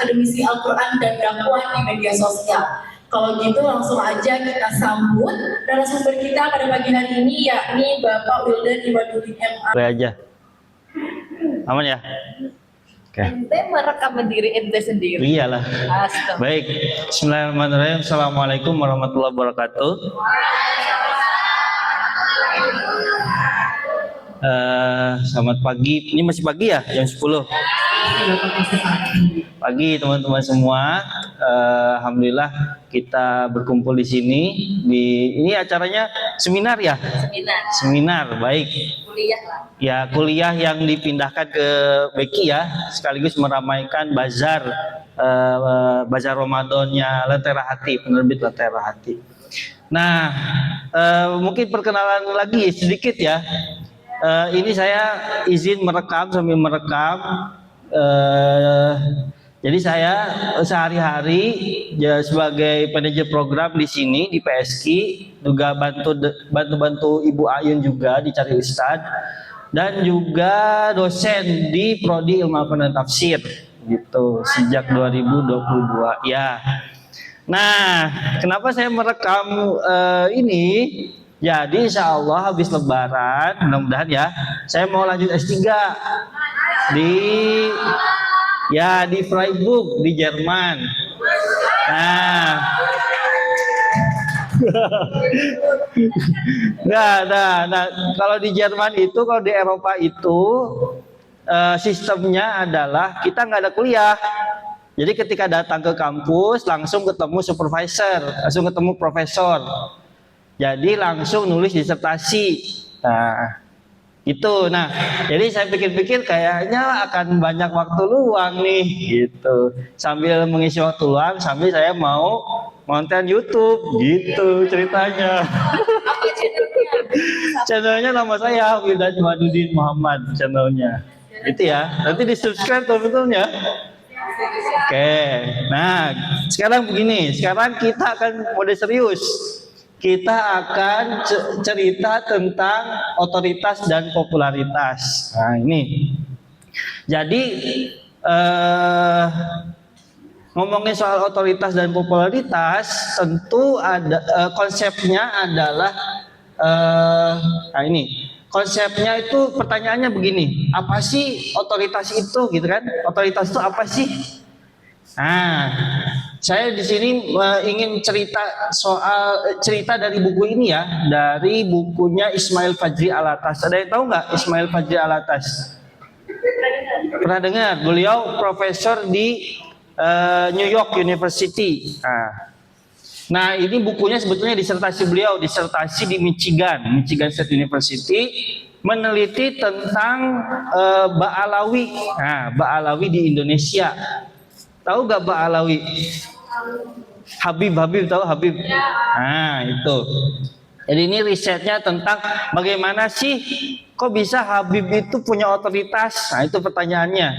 akademisi Al-Quran dan dakwah di media sosial. Kalau gitu langsung aja kita sambut narasumber kita pada pagi hari ini, yakni Bapak Wildan Iwaduddin MA. Boleh aja. Aman ya? Oke. Ente merekam diri ente sendiri. Iyalah. Baik. Bismillahirrahmanirrahim. Assalamualaikum warahmatullahi wabarakatuh. Selamat pagi. Ini masih pagi ya? Jam 10. Pagi teman-teman semua. Alhamdulillah kita berkumpul di sini. Ini acaranya seminar ya? Seminar, baik. Kuliah lah. Ya, kuliah yang dipindahkan ke Beki ya, sekaligus meramaikan bazar bazar Ramadannya Lentera Hati, penerbit Lentera Hati. Nah, mungkin perkenalan lagi sedikit ya. Ini saya izin merekam sambil merekam. Jadi saya sehari-hari ya, sebagai manajer program di sini di PSK, juga bantu Ibu Ayun juga di Cari Ustadz, dan juga dosen di Prodi Ilmu Al-Quran dan Tafsir gitu sejak 2022 ya. Nah, kenapa saya merekam ini? Jadi insya Allah habis Lebaran, mudah-mudahan ya, saya mau lanjut S3 di Freiburg di Jerman. Nah, nah, kalau di Jerman itu, kalau di Eropa itu sistemnya adalah kita nggak ada kuliah. Jadi ketika datang ke kampus langsung ketemu supervisor, langsung ketemu profesor. Jadi langsung nulis disertasi. Nah, itu. Nah, jadi saya pikir-pikir kayaknya akan banyak waktu luang nih gitu. Sambil mengisi waktu luang, sambil saya mau konten YouTube gitu ceritanya. Apa channelnya? Channelnya nama saya Wildan Iwaduddin Muhammad channelnya. Itu ya. Nanti di-subscribe teman-temannya. Oke. Nah, sekarang begini. Sekarang kita akan mode serius. Kita akan cerita tentang otoritas dan popularitas. Nah, ini. Jadi ngomongin soal otoritas dan popularitas, tentu ada konsepnya adalah nah ini. Konsepnya itu pertanyaannya begini, apa sih otoritas itu gitu kan? Otoritas itu apa sih? Nah, saya di sini ingin cerita dari buku ini ya, dari bukunya Ismail Fajri Alatas. Ada yang tahu nggak Ismail Fajri Alatas? Pernah dengar? Beliau profesor di New York University. Nah, ini bukunya sebetulnya disertasi beliau, disertasi di Michigan State University, meneliti tentang Ba'alawi. Nah, Ba'alawi di Indonesia. Tahu gak Ba'alawi? Habib tahu Habib? Nah, itu. Jadi ini risetnya tentang bagaimana sih kok bisa Habib itu punya otoritas? Nah, itu pertanyaannya.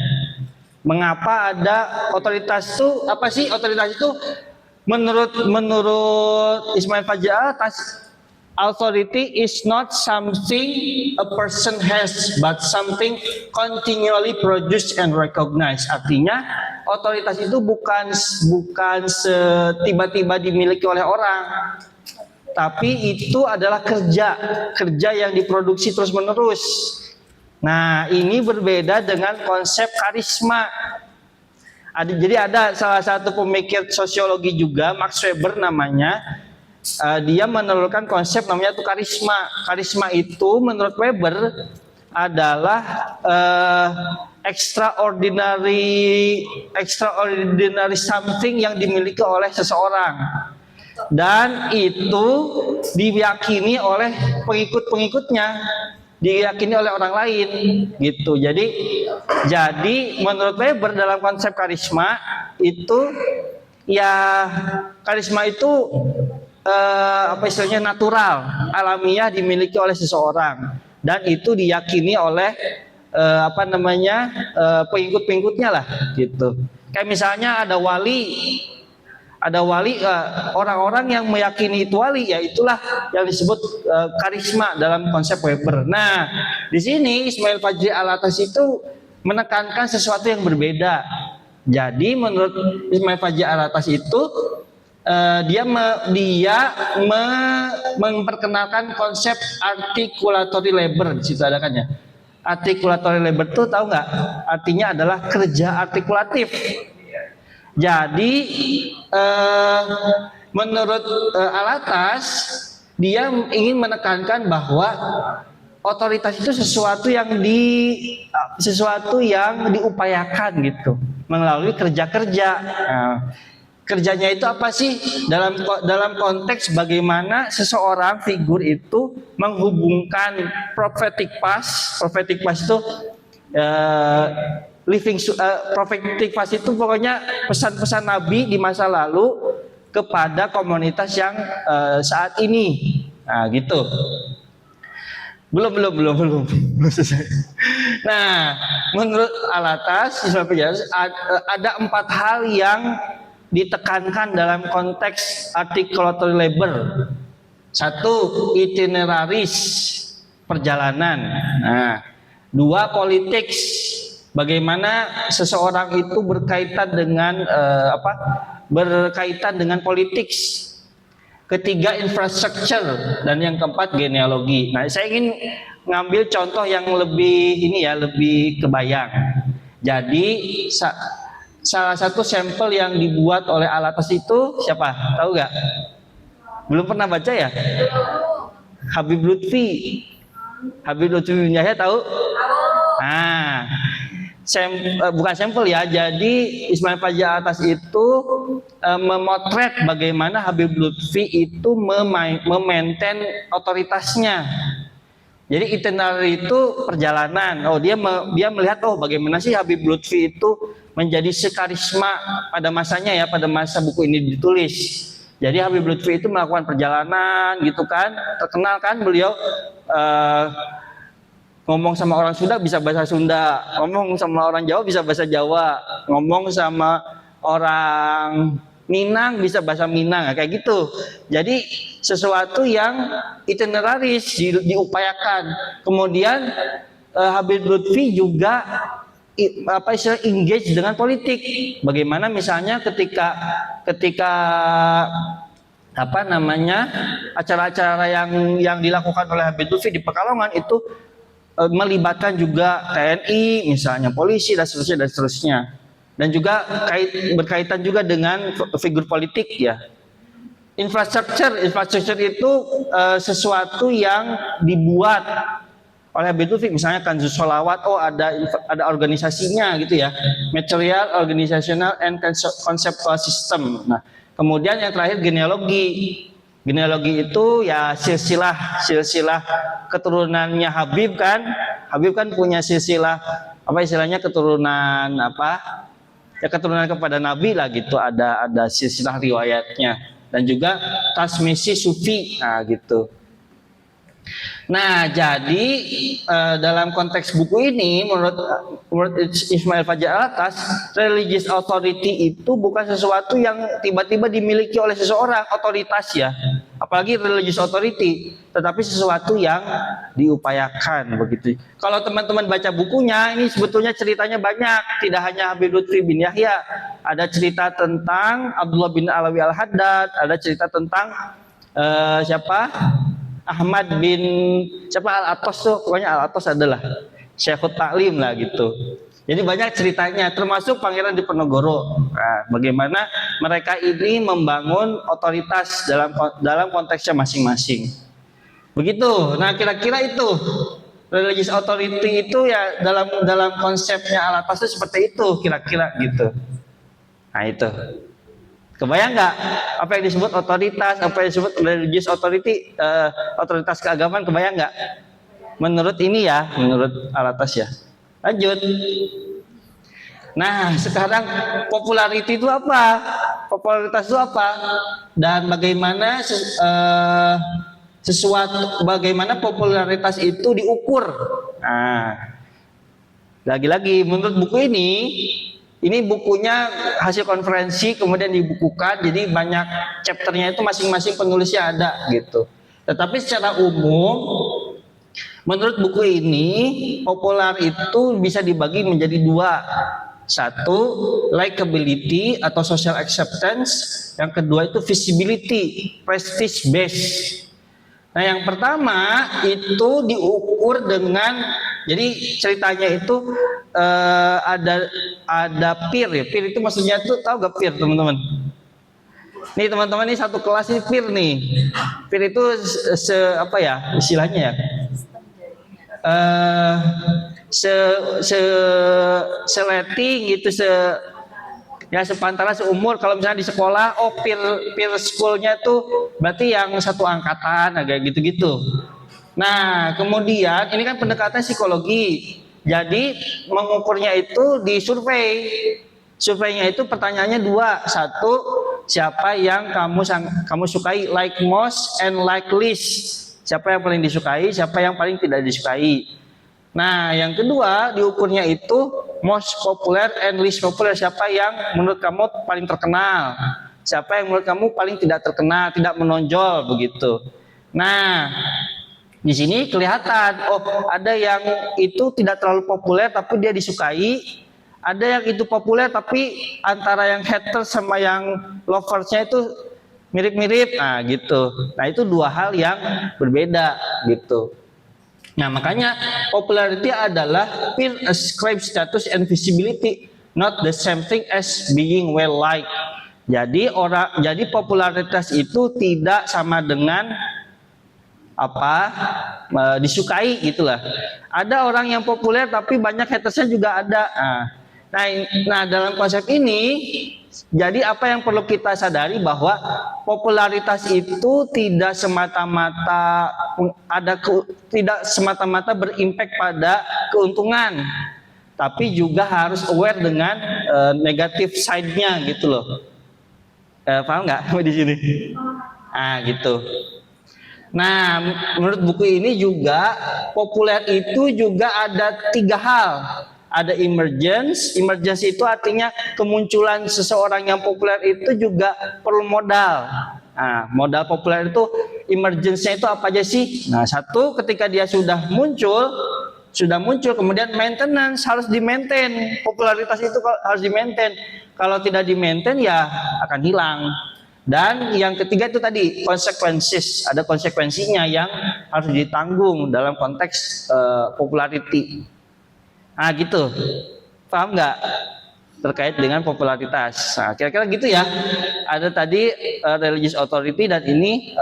Mengapa ada otoritas itu? Apa sih otoritas itu? Menurut Ismail Fajri Alatas, authority is not something a person has, but something continually produced and recognized. Artinya, otoritas itu bukan tiba-tiba dimiliki oleh orang, tapi itu adalah kerja yang diproduksi terus-menerus. Nah, ini berbeda dengan konsep karisma. Jadi ada salah satu pemikir sosiologi juga, Max Weber namanya. Dia menelurkan konsep namanya itu karisma. Karisma itu menurut Weber adalah extraordinary something yang dimiliki oleh seseorang, dan itu diyakini oleh pengikut-pengikutnya, diyakini oleh orang lain gitu. Jadi menurut Weber dalam konsep karisma itu ya, karisma itu apa istilahnya, natural, alamiah, dimiliki oleh seseorang, dan itu diyakini oleh pengikut-pengikutnya lah gitu. Kayak misalnya ada wali, orang-orang yang meyakini itu wali, ya itulah yang disebut karisma dalam konsep Weber. Nah, di sini Ismail Fajri Alatas itu menekankan sesuatu yang berbeda. Jadi menurut Ismail Fajri Alatas itu dia memperkenalkan konsep articulatory labor. Di situ ada kan ya. Articulatory labor itu tahu nggak? Artinya adalah kerja artikulatif. Jadi menurut Alatas dia ingin menekankan bahwa otoritas itu sesuatu yang diupayakan gitu melalui kerja-kerja. Nah, kerjanya itu apa sih dalam konteks bagaimana seseorang figur itu menghubungkan prophetic past itu prophetic past itu pokoknya pesan-pesan Nabi di masa lalu kepada komunitas yang saat ini. Nah, gitu. Belum selesai. Nah, menurut Alatas ada 4 hal yang ditekankan dalam konteks articulatory labor. 1, itineraris, perjalanan. Nah, 2, politics, bagaimana seseorang itu berkaitan dengan politik. Ketiga, infrastructure, dan yang keempat, genealogi. Nah, saya ingin ngambil contoh yang lebih kebayang. Jadi salah satu sampel yang dibuat oleh Alatas itu siapa? Tahu nggak? Belum pernah baca ya? Habib Lutfi bin Yahya tahu? Nah, bukan sampel ya. Jadi Ismail Fajri Alatas itu memotret bagaimana Habib Lutfi itu memaintain otoritasnya. Jadi itinerary itu perjalanan. Dia melihat bagaimana sih Habib Lutfi itu menjadi sekarisma pada masanya ya, pada masa buku ini ditulis. Jadi Habib Lutfi itu melakukan perjalanan gitu kan, terkenal kan beliau ngomong sama orang Sunda bisa bahasa Sunda, ngomong sama orang Jawa bisa bahasa Jawa, ngomong sama orang Minang bisa bahasa Minang, kayak gitu. Jadi sesuatu yang itineraris diupayakan. Kemudian Habib Lutfi juga engage dengan politik. Bagaimana misalnya ketika acara-acara yang dilakukan oleh Habib Lutfi di Pekalongan itu melibatkan juga TNI, misalnya polisi dan seterusnya. Dan juga berkaitan juga dengan figur politik ya. Infrastruktur itu sesuatu yang dibuat oleh Habib Lutfi, misalnya Kanzus Sholawat, ada organisasinya gitu ya, material, organizational, and conceptual system. Nah, kemudian yang terakhir genealogi itu ya silsilah keturunannya Habib kan punya silsilah keturunan keturunan kepada Nabi lah gitu, ada silsilah riwayatnya, dan juga transmisi sufi gitu. Nah, jadi dalam konteks buku ini menurut Ismail Fajri Alatas, religious authority itu bukan sesuatu yang tiba-tiba dimiliki oleh seseorang, otoritas ya, apalagi religious authority, tetapi sesuatu yang diupayakan begitu. Kalau teman-teman baca bukunya, ini sebetulnya ceritanya banyak, tidak hanya Habib Lutfi bin Yahya, ada cerita tentang Abdullah bin Alawi Al-Haddad, ada cerita tentang Ahmad bin Al-Atos tuh, pokoknya Al-Atos adalah Syekhut Ta'lim lah gitu. Jadi banyak ceritanya, termasuk Pangeran Diponegoro. Nah, bagaimana mereka ini membangun otoritas dalam konteksnya masing-masing. Begitu. Nah, kira-kira itu religious authority itu ya dalam konsepnya Al-Atos itu seperti itu kira-kira gitu. Nah, itu. Kebayang nggak apa yang disebut otoritas, apa yang disebut religious authority, otoritas keagamaan, kebayang nggak? Menurut ini ya, menurut Alatas ya. Lanjut. Nah, sekarang popularity itu apa? Popularitas itu apa? Dan bagaimana bagaimana popularitas itu diukur? Nah, lagi-lagi menurut buku ini bukunya hasil konferensi kemudian dibukukan, jadi banyak chapternya itu masing-masing penulisnya ada gitu. Tetapi secara umum menurut buku ini populer itu bisa dibagi menjadi 2. Satu, likability atau social acceptance. Yang kedua itu visibility, prestige base. Nah, yang pertama itu diukur dengan, jadi ceritanya itu ada peer ya. Peer itu maksudnya tuh, tahu gak peer teman-teman? Nih teman-teman, ini satu kelas ini peer nih. Peer itu apa ya istilahnya ya? Seleting gitu, ya sepantaran seumur. Kalau misalnya di sekolah, oh peer schoolnya tuh berarti yang satu angkatan, agak gitu-gitu. Nah, kemudian ini kan pendekatan psikologi. Jadi mengukurnya itu di survei. Surveinya itu pertanyaannya dua. Satu, siapa yang kamu sukai, like most and like least. Siapa yang paling disukai, siapa yang paling tidak disukai. Nah, yang kedua diukurnya itu most popular and least popular. Siapa yang menurut kamu paling terkenal, siapa yang menurut kamu paling tidak terkenal, tidak menonjol begitu. Nah, di sini kelihatan, oh ada yang itu tidak terlalu populer tapi dia disukai, ada yang itu populer tapi antara yang haters sama yang loversnya itu mirip-mirip. Nah gitu. Nah itu dua hal yang berbeda gitu. Nah makanya popularity adalah peer ascribed status and visibility, not the same thing as being well liked. Jadi popularitas itu tidak sama dengan disukai gitulah. Ada orang yang populer tapi banyak hatersnya juga ada. Nah dalam konsep ini, jadi apa yang perlu kita sadari bahwa popularitas itu tidak semata-mata berimpact pada keuntungan, tapi juga harus aware dengan negatif side-nya gitu loh. Paham nggak di sini? Gitu. Nah, menurut buku ini juga populer itu juga ada tiga hal. Ada emergence itu artinya kemunculan seseorang yang populer itu juga perlu modal. Nah, modal populer itu emergence-nya itu apa aja sih? Nah, satu, ketika dia sudah muncul kemudian maintenance, harus di-maintain. Popularitas itu harus di-maintain. Kalau tidak di-maintain ya akan hilang. Dan yang ketiga itu tadi consequences, ada konsekuensinya yang harus ditanggung dalam konteks popularity. Nah gitu, paham nggak terkait dengan popularitas? Nah, kira-kira gitu ya. Ada tadi religious authority dan ini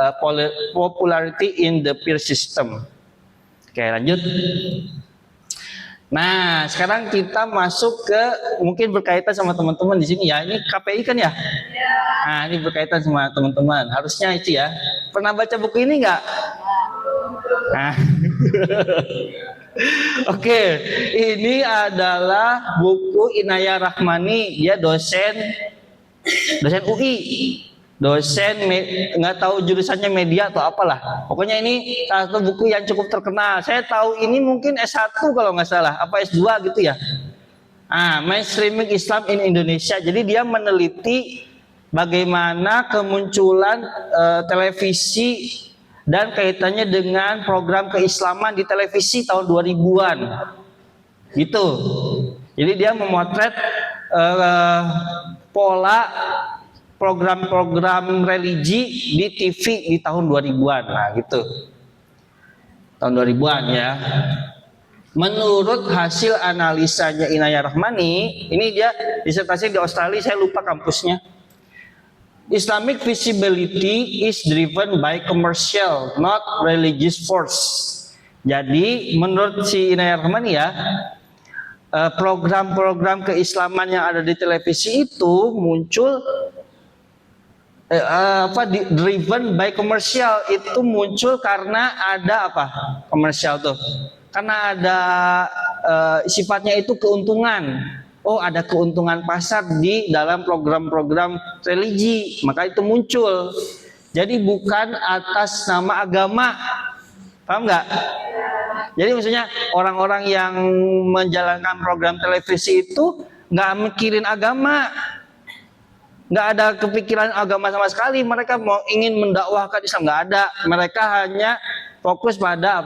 popularity in the peer system. Oke, lanjut. Nah, sekarang kita masuk ke mungkin berkaitan sama teman-teman di sini ya. Ini KPI kan ya? Nah, ini berkaitan sama teman-teman. Harusnya itu ya. Pernah baca buku ini nggak? Nah. Oke, ini adalah buku Inaya Rahmani. Dia dosen UI. Nggak tahu jurusannya media atau apalah. Pokoknya ini salah satu buku yang cukup terkenal. Saya tahu ini mungkin S1 kalau nggak salah, apa S2 gitu ya. Mainstreaming Islam in Indonesia. Jadi dia meneliti bagaimana kemunculan televisi dan kaitannya dengan program keislaman di televisi tahun 2000-an. Gitu. Jadi dia memotret pola program-program religi di TV di tahun 2000-an. Nah, gitu. Tahun 2000-an ya. Menurut hasil analisanya Inaya Rahmani, ini dia disertasi di Australia, saya lupa kampusnya. Islamic visibility is driven by commercial, not religious force. Jadi menurut si Inaya Rahmani ya, program-program keislaman yang ada di televisi itu muncul driven by commercial, itu muncul karena ada komersial tuh, karena ada sifatnya itu keuntungan. Oh, ada keuntungan pasar di dalam program-program religi, maka itu muncul. Jadi bukan atas nama agama, paham nggak? Jadi maksudnya orang-orang yang menjalankan program televisi itu nggak mikirin agama, nggak ada kepikiran agama sama sekali. Mereka ingin mendakwahkan Islam, nggak ada. Mereka hanya fokus pada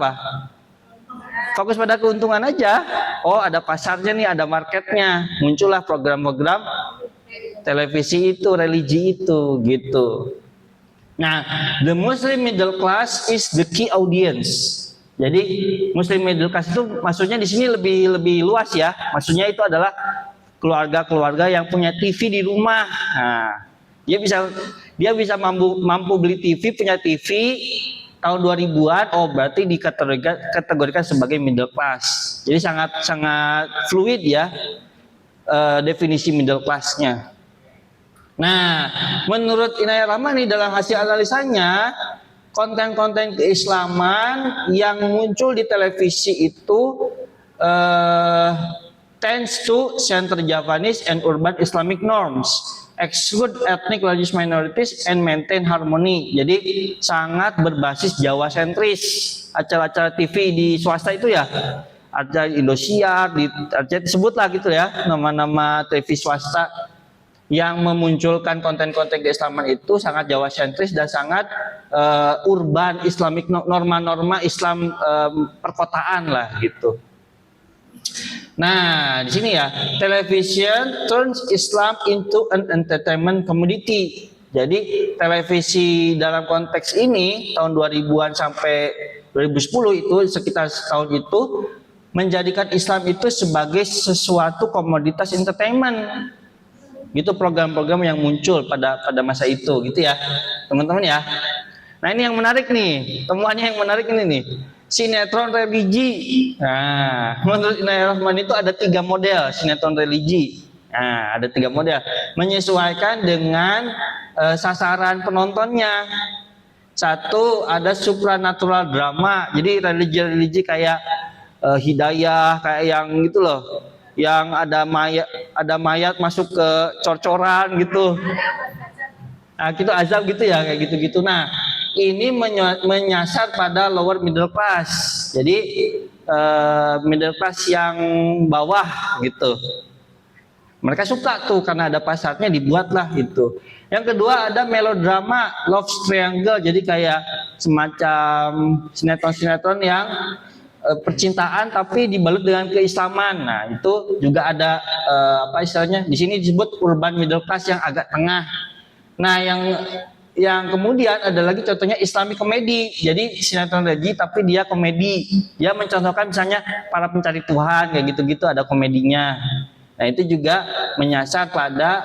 fokus pada keuntungan aja. Oh, ada pasarnya nih, ada marketnya. Muncullah program-program televisi itu, religi itu, gitu. Nah, the Muslim middle class is the key audience. Jadi Muslim middle class itu maksudnya di sini lebih luas ya. Maksudnya itu adalah keluarga-keluarga yang punya TV di rumah. Nah, dia bisa mampu beli TV, punya TV tahun 2000-an. Oh, berarti dikategorikan sebagai middle class. Jadi sangat fluid ya definisi middle class-nya. Nah, menurut Inayah Rahmani dalam hasil analisanya, konten-konten keislaman yang muncul di televisi itu tends to center Javanese and urban Islamic norms, exclude ethnic religious minorities and maintain harmony. Jadi sangat berbasis Jawa sentris. Acara-acara TV di swasta itu ya, ada Indosiar, disebutlah gitu ya, nama-nama TV swasta yang memunculkan konten-konten keislaman itu sangat Jawa sentris dan sangat urban Islamic, norma-norma Islam perkotaan lah gitu. Nah, di sini ya, television turns Islam into an entertainment commodity. Jadi televisi dalam konteks ini tahun 2000-an sampai 2010 itu sekitar setahun itu menjadikan Islam itu sebagai sesuatu komoditas entertainment. Gitu program-program yang muncul pada masa itu gitu ya teman-teman ya. Nah, ini yang menarik nih, temuannya yang menarik ini nih, sinetron religi. Nah, menurut Inayah Rahmani itu ada 3 model sinetron religi. Nah, ada 3 model menyesuaikan dengan sasaran penontonnya. Satu, ada supranatural drama, jadi religi kayak Hidayah, kayak yang gitu loh, yang ada mayat masuk ke cor-coran gitu. Nah, gitu azab gitu ya, kayak gitu-gitu. Nah, ini menyasar pada lower middle class. Jadi middle class yang bawah gitu. Mereka suka tuh karena ada pasarnya, dibuatlah gitu. Yang kedua ada melodrama, love triangle. Jadi kayak semacam sinetron-sinetron yang percintaan tapi dibalut dengan keislaman. Nah, itu juga ada apa istilahnya? Di sini disebut urban middle class yang agak tengah. Nah, yang kemudian ada lagi contohnya Islamic komedi. Jadi sinetron religi tapi dia komedi. Dia mencontohkan misalnya para pencari Tuhan kayak gitu-gitu, ada komedinya. Nah, itu juga menyasar pada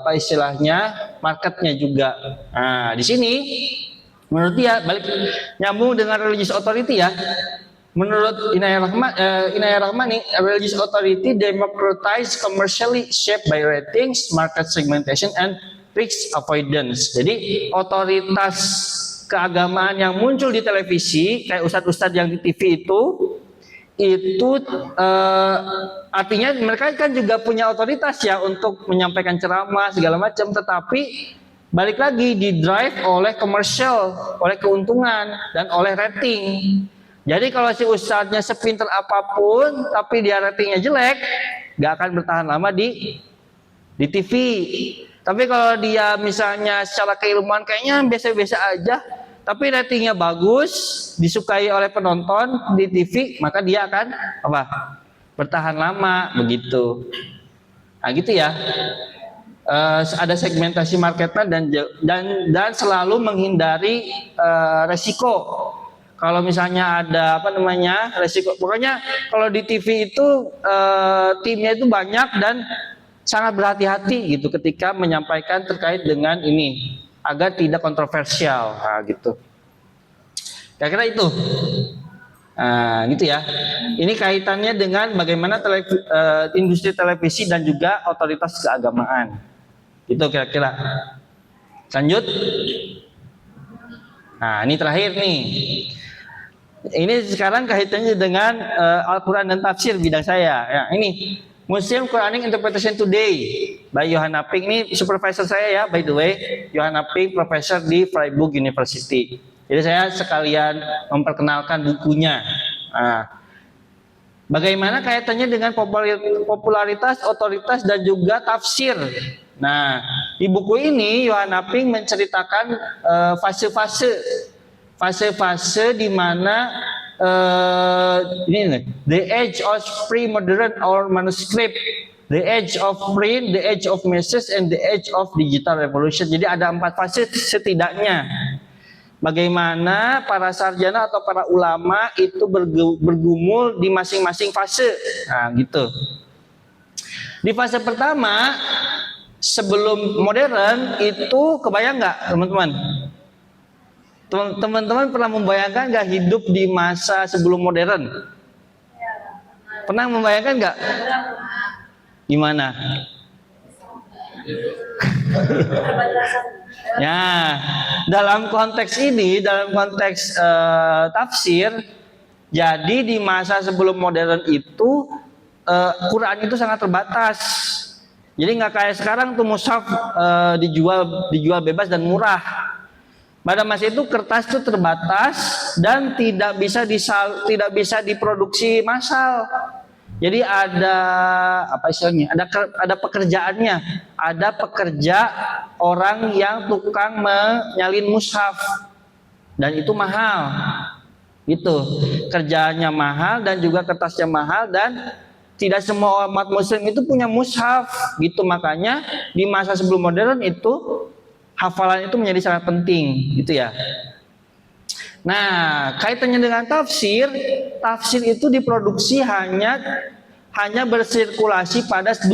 apa istilahnya? Marketnya juga. Nah, di sini menurut dia balik nyambung dengan religious authority ya. Menurut Inayah Rahmani, religious authority democratized commercially shaped by ratings, market segmentation, and risk avoidance. Jadi otoritas keagamaan yang muncul di televisi, kayak ustadz-ustadz yang di TV itu artinya mereka kan juga punya otoritas ya untuk menyampaikan ceramah segala macam, tetapi balik lagi di drive oleh komersial, oleh keuntungan dan oleh rating. Jadi kalau si ustadznya sepinter apapun tapi dia ratingnya jelek, gak akan bertahan lama di TV. Tapi kalau dia misalnya secara keilmuan kayaknya biasa-biasa aja, tapi ratingnya bagus, disukai oleh penonton di TV, maka dia akan apa? Bertahan lama begitu. Nah, gitu ya. Ada segmentasi marketnya dan selalu menghindari resiko. Kalau misalnya ada resiko, pokoknya kalau di TV itu timnya itu banyak dan sangat berhati-hati gitu ketika menyampaikan terkait dengan ini agar tidak kontroversial, gitu. Kira-kira itu, gitu ya. Ini kaitannya dengan bagaimana industri televisi dan juga otoritas keagamaan. Itu kira-kira. Lanjut. Nah, ini terakhir nih. Ini sekarang kaitannya dengan Al-Quran dan tafsir bidang saya. Ya, ini Muslim Quranic Interpretation Today by Johanna Pink. Ini supervisor saya ya, by the way, Johanna Pink, profesor di Freiburg University. Jadi saya sekalian memperkenalkan bukunya. Nah, bagaimana kaitannya dengan popularitas, otoritas dan juga tafsir. Nah, di buku ini Johanna Pink menceritakan fase-fase di mana ini nih, the age of pre-modern or manuscript, the age of print, the age of message, and the age of digital revolution. Jadi ada 4 fase setidaknya. Bagaimana para sarjana atau para ulama itu bergumul di masing-masing fase. Nah, gitu. Di fase pertama, sebelum modern itu kebayang nggak, teman-teman? Teman-teman pernah membayangkan nggak hidup di masa sebelum modern? Pernah membayangkan nggak? Gimana? Ya, dalam konteks ini, dalam konteks tafsir, jadi di masa sebelum modern itu Quran itu sangat terbatas. Jadi nggak kayak sekarang tuh mushaf dijual bebas dan murah. Pada masa itu kertas itu terbatas dan tidak bisa diproduksi massal. Jadi ada apa istilahnya? Ada pekerjaannya. Ada pekerja orang yang tukang menyalin mushaf dan itu mahal. Itu kerjaannya mahal dan juga kertasnya mahal dan tidak semua umat muslim itu punya mushaf gitu. Makanya di masa sebelum modern itu hafalan itu menjadi sangat penting gitu ya. Nah, kaitannya dengan tafsir itu diproduksi hanya bersirkulasi pada 2.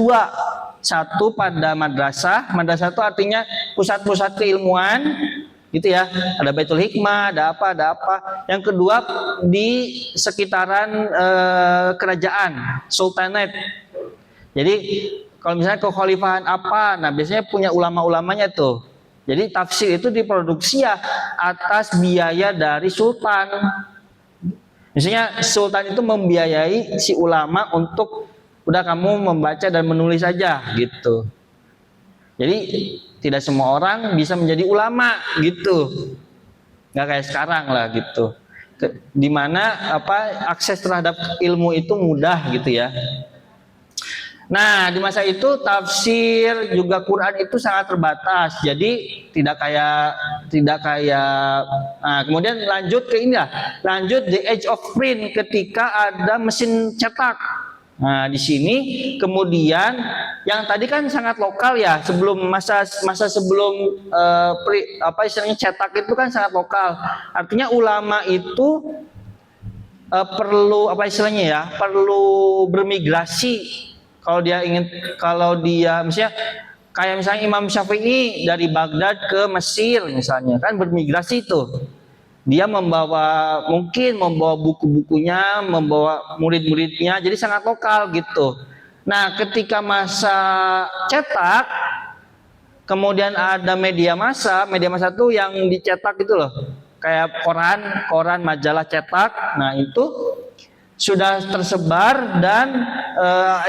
Satu pada madrasah itu artinya pusat-pusat keilmuan gitu ya. Ada Baitul Hikmah, ada apa. Yang kedua di sekitaran kerajaan, sultanate. Jadi kalau misalnya kekhalifahan apa, nah biasanya punya ulama-ulamanya tuh. Jadi tafsir itu diproduksi ya atas biaya dari sultan. Misalnya sultan itu membiayai si ulama untuk udah kamu membaca dan menulis saja gitu. Jadi tidak semua orang bisa menjadi ulama gitu. Nggak kayak sekarang lah gitu. Dimana akses terhadap ilmu itu mudah gitu ya. Nah, di masa itu tafsir juga Quran itu sangat terbatas. Jadi tidak kayak kemudian lanjut ke ini lah. Lanjut the age of print ketika ada mesin cetak. Nah, di sini kemudian yang tadi kan sangat lokal ya, sebelum masa sebelum istilahnya cetak itu kan sangat lokal. Artinya ulama itu perlu perlu bermigrasi. Kalau dia misalnya kayak misalnya Imam Syafi'i dari Baghdad ke Mesir misalnya kan bermigrasi tuh. Dia membawa buku-bukunya, membawa murid-muridnya, jadi sangat lokal gitu. Nah, ketika masa cetak, kemudian ada media massa itu yang dicetak gitu loh, kayak koran, majalah cetak. Nah, itu sudah tersebar dan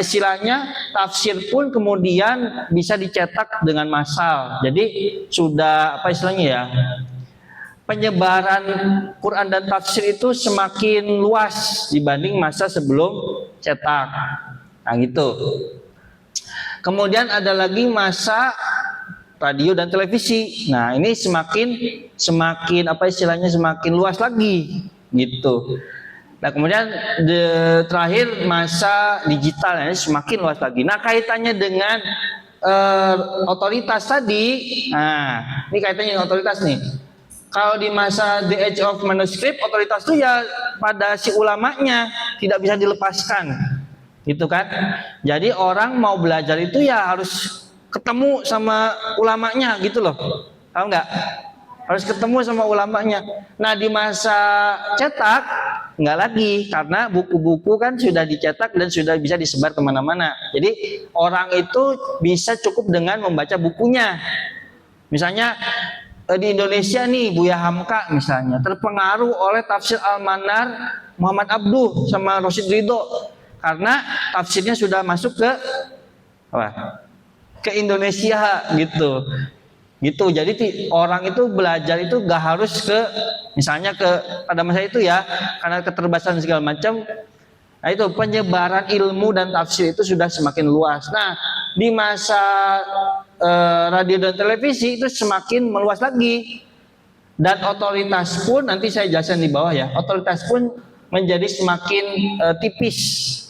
istilahnya tafsir pun kemudian bisa dicetak dengan massal. Jadi sudah penyebaran Quran dan tafsir itu semakin luas dibanding masa sebelum cetak. Nah gitu. Kemudian ada lagi masa radio dan televisi. Nah ini semakin luas lagi gitu. Nah kemudian terakhir masa digital ini semakin luas lagi. Nah kaitannya dengan otoritas tadi, nah ini kaitannya dengan otoritas nih. Kalau di masa the age of manuscript, otoritas itu ya pada si ulamanya, tidak bisa dilepaskan, gitu kan? Jadi orang mau belajar itu ya harus ketemu sama ulamanya, gitu loh, tahu nggak? Harus ketemu sama ulamanya. Nah di masa cetak nggak lagi, karena buku-buku kan sudah dicetak dan sudah bisa disebar kemana-mana. Jadi orang itu bisa cukup dengan membaca bukunya. Misalnya di Indonesia nih Buya Hamka misalnya terpengaruh oleh tafsir Al-Manar Muhammad Abduh sama Rosyid Ridho karena tafsirnya sudah masuk ke Indonesia gitu. Jadi orang itu belajar itu gak harus misalnya pada masa itu ya, karena keterbatasan segala macam. Nah itu penyebaran ilmu dan tafsir itu sudah semakin luas. Nah di masa radio dan televisi itu semakin meluas lagi, dan otoritas pun nanti saya jelaskan di bawah ya. Otoritas pun menjadi semakin tipis.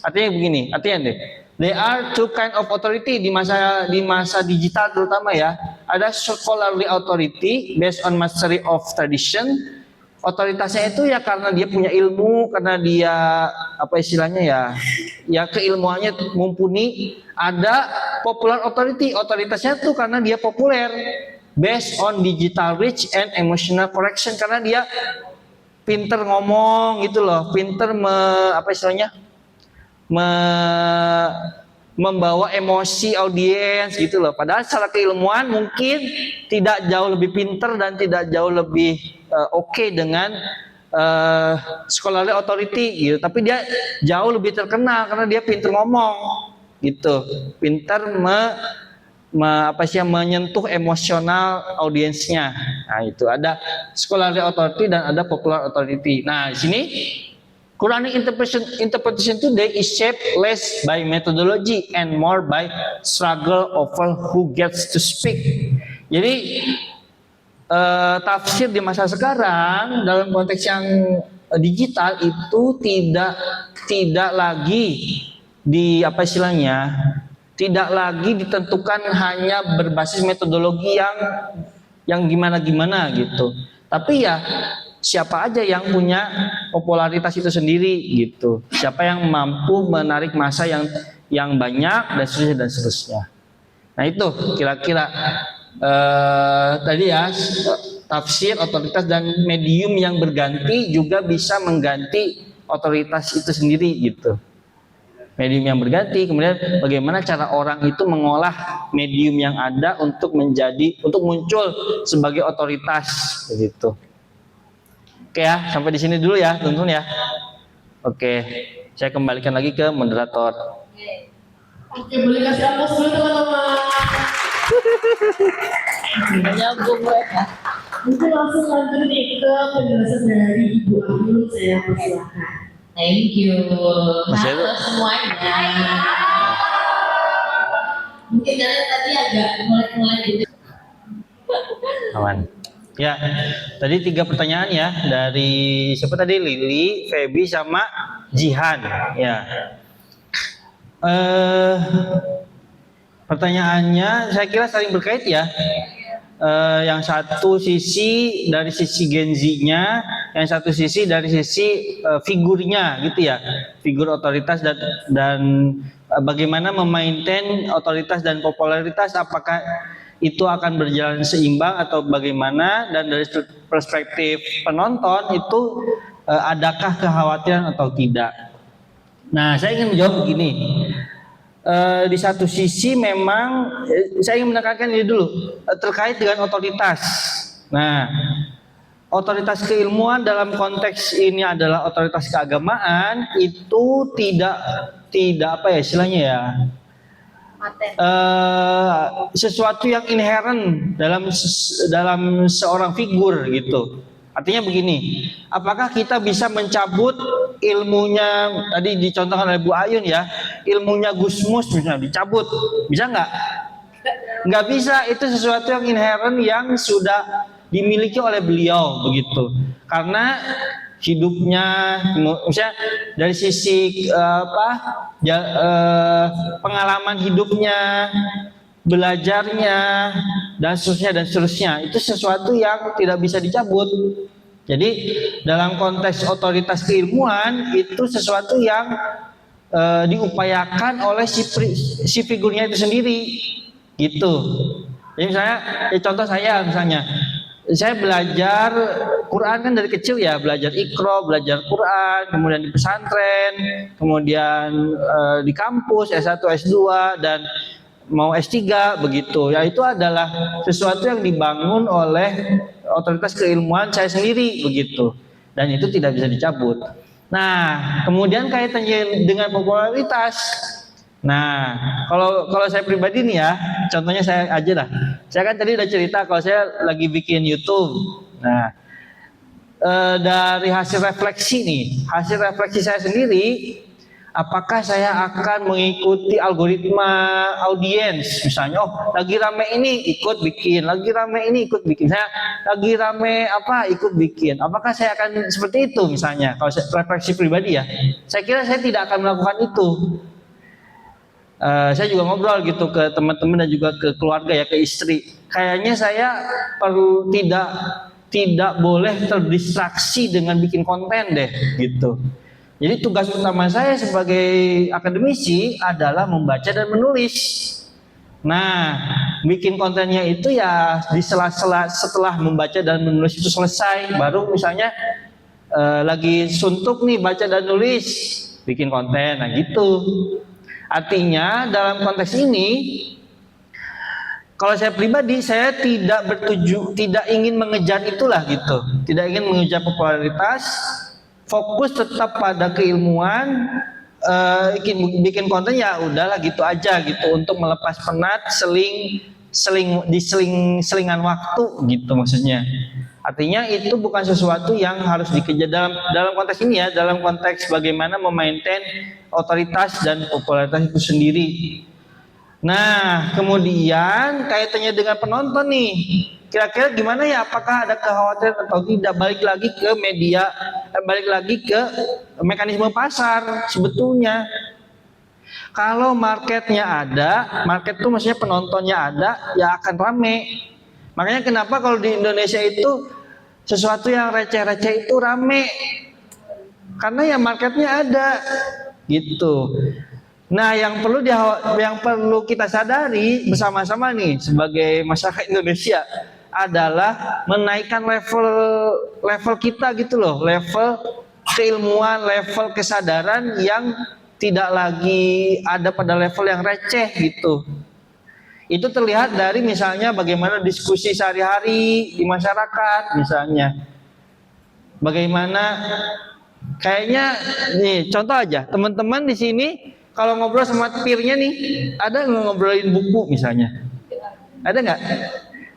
Artinya begini, artinya deh. There are two kind of authority di masa digital terutama ya. Ada scholarly authority based on mastery of tradition. Otoritasnya itu ya karena dia punya ilmu, karena dia apa istilahnya ya keilmuannya mumpuni. Ada popular authority, otoritasnya tuh karena dia populer, based on digital reach and emotional correction, karena dia pinter ngomong gitu loh, pinter membawa emosi audiens gitu loh. Padahal secara keilmuan mungkin tidak jauh lebih pinter dan tidak jauh lebih oke dengan scholarly authority gitu. Tapi dia jauh lebih terkenal karena dia pinter ngomong gitu, pinter menyentuh emosional audiensnya. Nah itu ada scholarly authority dan ada popular authority. Nah di sini Quranic interpretation today is shaped less by methodology and more by struggle over who gets to speak. Jadi tafsir di masa sekarang dalam konteks yang digital itu tidak lagi tidak lagi ditentukan hanya berbasis metodologi yang gimana gitu. Tapi ya siapa aja yang punya popularitas itu sendiri gitu. Siapa yang mampu menarik massa yang banyak dan seterusnya. Nah itu kira-kira tadi ya, tafsir, otoritas dan medium yang berganti juga bisa mengganti otoritas itu sendiri gitu. Medium yang berganti, kemudian bagaimana cara orang itu mengolah medium yang ada untuk muncul sebagai otoritas begitu. Oke ya, sampai di sini dulu ya, teman-teman ya. Oke, saya kembalikan lagi ke moderator. Oke, boleh kasih aplaus dulu teman-teman. Menyambung mereka. Mungkin langsung lanjut nih ke penjelasan dari Ibu Abdul, saya persilakan. Thank you. Masih Halo ada? semuanya. Mungkin kalian tadi agak mulai gitu. Aman. Ya, tadi 3 pertanyaan ya dari siapa tadi? Lili, Feby sama Jihan. Ya. Pertanyaannya saya kira saling berkait ya. Yang satu sisi dari sisi Gen Z-nya, yang satu sisi dari sisi figurnya gitu ya, figur otoritas dan bagaimana memaintain otoritas dan popularitas, apakah itu akan berjalan seimbang atau bagaimana, dan dari perspektif penonton itu adakah kekhawatiran atau tidak. Nah saya ingin menjawab begini. Di satu sisi memang saya ingin menekankan ini dulu terkait dengan otoritas. Nah, otoritas keilmuan dalam konteks ini adalah otoritas keagamaan itu tidak apa ya istilahnya ya, sesuatu yang inherent dalam seorang figur gitu. Artinya begini, apakah kita bisa mencabut ilmunya, tadi dicontohkan oleh Bu Ayun ya, ilmunya Gusmus misalnya dicabut, bisa nggak? Nggak bisa, itu sesuatu yang inherent yang sudah dimiliki oleh beliau begitu. Karena hidupnya, misalnya dari sisi pengalaman hidupnya, belajarnya dan seterusnya itu sesuatu yang tidak bisa dicabut. Jadi dalam konteks otoritas keilmuan itu sesuatu yang diupayakan oleh si figurnya itu sendiri gitu. Jadi misalnya contoh saya belajar Quran kan dari kecil ya, belajar Iqra, belajar Quran, kemudian di pesantren, kemudian di kampus S1, S2 dan mau S3 begitu. Ya itu adalah sesuatu yang dibangun oleh otoritas keilmuan saya sendiri begitu. Dan itu tidak bisa dicabut. Nah, kemudian kaitannya dengan popularitas. Nah, kalau saya pribadi nih ya, contohnya saya aja lah. Saya kan tadi udah cerita kalau saya lagi bikin YouTube. Nah, dari hasil refleksi saya sendiri, apakah saya akan mengikuti algoritma audiens, misalnya, oh lagi rame ini ikut bikin, lagi rame ini ikut bikin, saya lagi rame apa ikut bikin, apakah saya akan seperti itu misalnya, kalau saya refleksi pribadi ya, saya kira saya tidak akan melakukan itu. Saya juga ngobrol gitu ke teman-teman dan juga ke keluarga ya, ke istri. Kayaknya saya perlu tidak boleh terdistraksi dengan bikin konten deh gitu. Jadi tugas utama saya sebagai akademisi adalah membaca dan menulis. Nah, bikin kontennya itu ya di sela-sela setelah membaca dan menulis itu selesai, baru misalnya lagi suntuk nih baca dan nulis, bikin konten, nah gitu. Artinya dalam konteks ini, kalau saya pribadi, saya tidak ingin mengejar itulah gitu, tidak ingin mengejar popularitas, fokus tetap pada keilmuan, bikin konten ya udahlah gitu aja gitu, untuk melepas penat, selingan waktu gitu maksudnya. Artinya itu bukan sesuatu yang harus dikejar dalam konteks ini ya, dalam konteks bagaimana memaintain otoritas dan popularitas itu sendiri. Nah, kemudian kaitannya dengan penonton nih, kira-kira gimana ya? Apakah ada kekhawatiran atau tidak? Balik lagi ke media, balik lagi ke mekanisme pasar sebetulnya. Kalau marketnya ada, market itu maksudnya penontonnya ada, ya akan rame. Makanya kenapa kalau di Indonesia itu sesuatu yang receh-receh itu rame, karena ya marketnya ada, gitu. Nah, yang perlu kita sadari bersama-sama nih sebagai masyarakat Indonesia adalah menaikkan level kita gitu loh, level keilmuan, level kesadaran yang tidak lagi ada pada level yang receh gitu. Itu terlihat dari misalnya bagaimana diskusi sehari-hari di masyarakat misalnya. Bagaimana kayaknya nih contoh aja, teman-teman di sini kalau ngobrol sama peernya nih, ada ngobrolin buku misalnya? Ada nggak?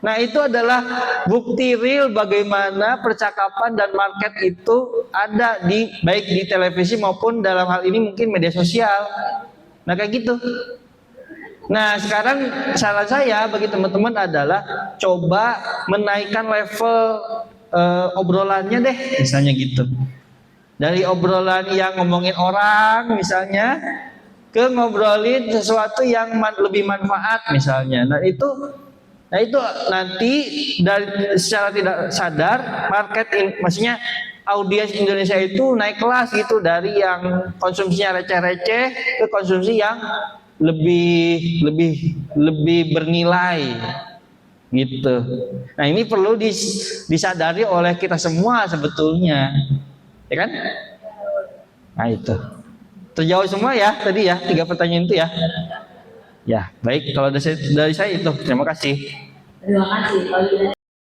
Nah, itu adalah bukti real bagaimana percakapan dan market itu ada baik di televisi maupun dalam hal ini mungkin media sosial. Nah, kayak gitu. Nah, sekarang saran saya bagi teman-teman adalah coba menaikkan level obrolannya deh, misalnya gitu. Dari obrolan yang ngomongin orang misalnya, ke ngobrolin sesuatu yang lebih manfaat misalnya. Nah itu nanti dari secara tidak sadar maksudnya audiens Indonesia itu naik kelas gitu, dari yang konsumsinya receh-receh ke konsumsi yang lebih bernilai gitu. Nah, ini perlu disadari oleh kita semua sebetulnya, ya kan? Nah, itu terjawab semua ya tadi ya, 3 pertanyaan itu ya. Ya, baik, kalau dari saya itu terima kasih. Terima kasih.